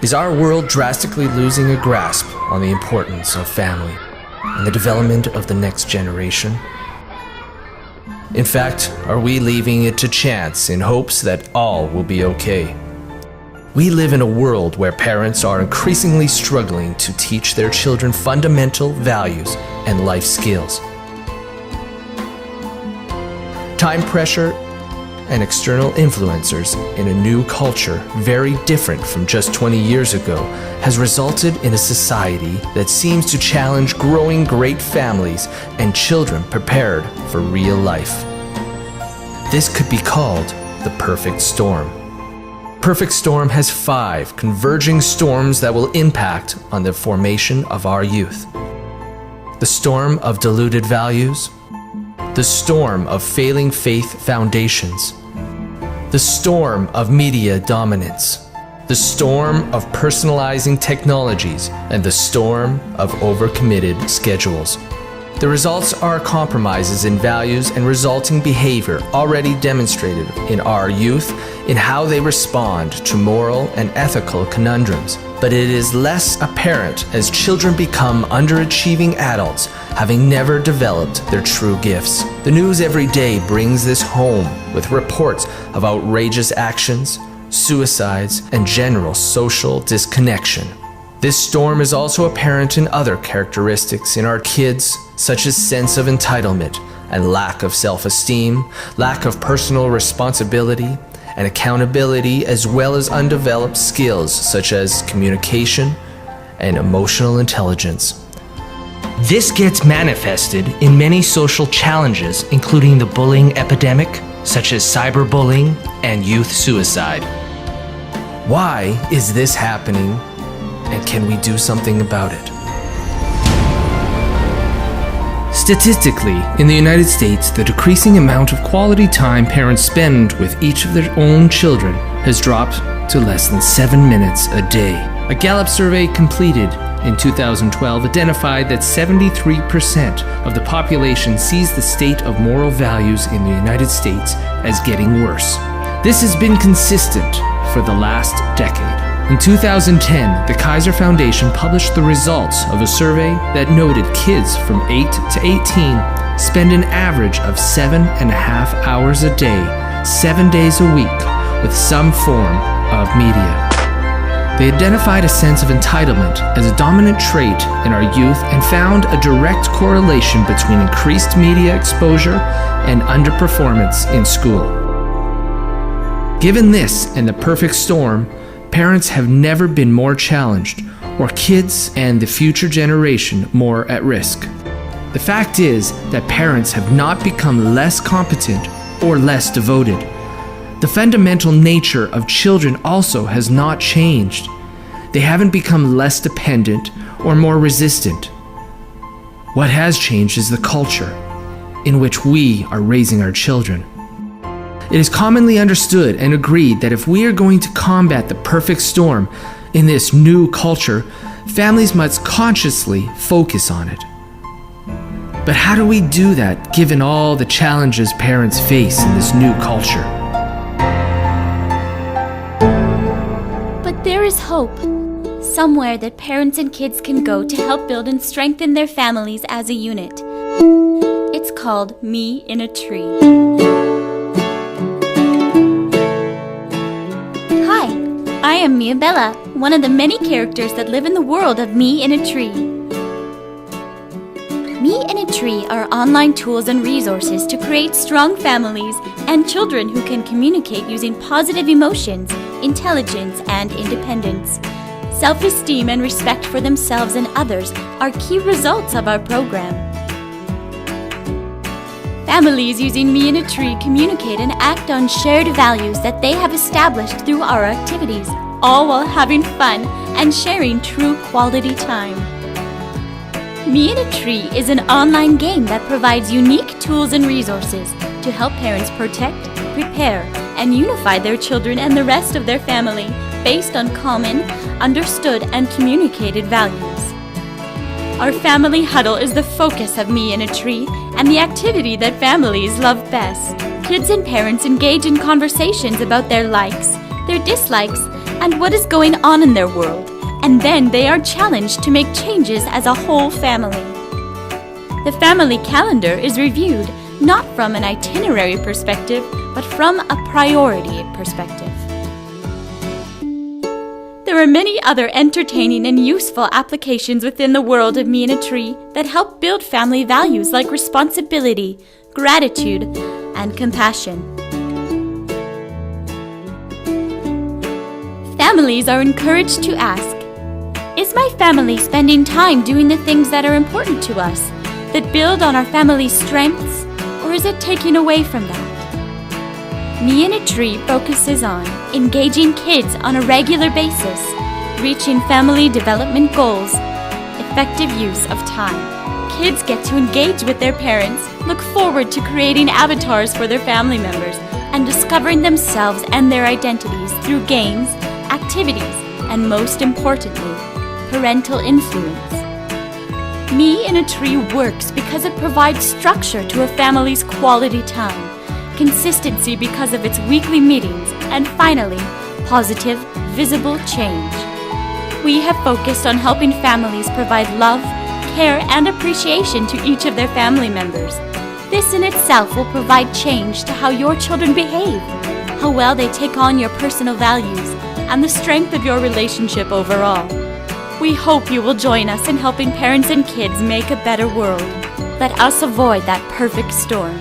Is our world drastically losing a grasp on the importance of family and the development of the next generation? In fact, are we leaving it to chance in hopes that all will be okay? We live in a world where parents are increasingly struggling to teach their children fundamental values and life skills. Time pressure and external influencers in a new culture very different from just 20 years ago has resulted in a society that seems to challenge growing great families and children prepared for real life. This could be called the perfect storm. Perfect storm has 5 converging storms that will impact on the formation of our youth. The storm of diluted values, the storm of failing faith foundations, the storm of media dominance, the storm of personalizing technologies, and the storm of overcommitted schedules. The results are compromises in values and resulting behavior already demonstrated in our youth in how they respond to moral and ethical conundrums. But it is less apparent as children become underachieving adults, having never developed their true gifts. The news every day brings this home with reports of outrageous actions, suicides, and general social disconnection. This storm is also apparent in other characteristics in our kids, such as sense of entitlement and lack of self-esteem, lack of personal responsibility and accountability, as well as undeveloped skills such as communication and emotional intelligence. This gets manifested in many social challenges, including the bullying epidemic, such as cyberbullying and youth suicide. Why is this happening, and can we do something about it? Statistically, in the United States, the decreasing amount of quality time parents spend with each of their own children has dropped to less than 7 minutes a day. A Gallup survey completed in 2012 identified that 73% of the population sees the state of moral values in the United States as getting worse. This has been consistent for the last decade. In 2010, the Kaiser Foundation published the results of a survey that noted kids from 8 to 18 spend an average of 7.5 hours a day, 7 days a week, with some form of media. They identified a sense of entitlement as a dominant trait in our youth and found a direct correlation between increased media exposure and underperformance in school. Given this and the perfect storm, parents have never been more challenged, or kids and the future generation more at risk. The fact is that parents have not become less competent or less devoted. The fundamental nature of children also has not changed. They haven't become less dependent or more resistant. What has changed is the culture in which we are raising our children. It is commonly understood and agreed that if we are going to combat the perfect storm in this new culture, families must consciously focus on it. But how do we do that given all the challenges parents face in this new culture? But there is hope. Somewhere that parents and kids can go to help build and strengthen their families as a unit. It's called Me in a Tree. I am Mia Bella, one of the many characters that live in the world of Me in a Tree. Me in a Tree are online tools and resources to create strong families and children who can communicate using positive emotions, intelligence, and independence. Self-esteem and respect for themselves and others are key results of our program. Families using Me in a Tree communicate and act on shared values that they have established through our activities, all while having fun and sharing true quality time. Me in a Tree is an online game that provides unique tools and resources to help parents protect, prepare, and unify their children and the rest of their family based on common, understood, and communicated values. Our family huddle is the focus of Me in a Tree and the activity that families love best. Kids and parents engage in conversations about their likes, their dislikes, and what is going on in their world, and then they are challenged to make changes as a whole family. The family calendar is reviewed not from an itinerary perspective, but from a priority perspective. There are many other entertaining and useful applications within the world of Me and a Tree that help build family values like responsibility, gratitude, and compassion. Families are encouraged to ask, is my family spending time doing the things that are important to us, that build on our family's strengths, or is it taking away from that? Me and a Tree focuses on engaging kids on a regular basis, reaching family development goals, effective use of time. Kids get to engage with their parents, look forward to creating avatars for their family members, and discovering themselves and their identities through games, activities, and most importantly, parental influence. Me and a Tree works because it provides structure to a family's quality time, consistency because of its weekly meetings, and finally, positive, visible change. We have focused on helping families provide love, care, and appreciation to each of their family members. This in itself will provide change to how your children behave, how well they take on your personal values, and the strength of your relationship overall. We hope you will join us in helping parents and kids make a better world. Let us avoid that perfect storm.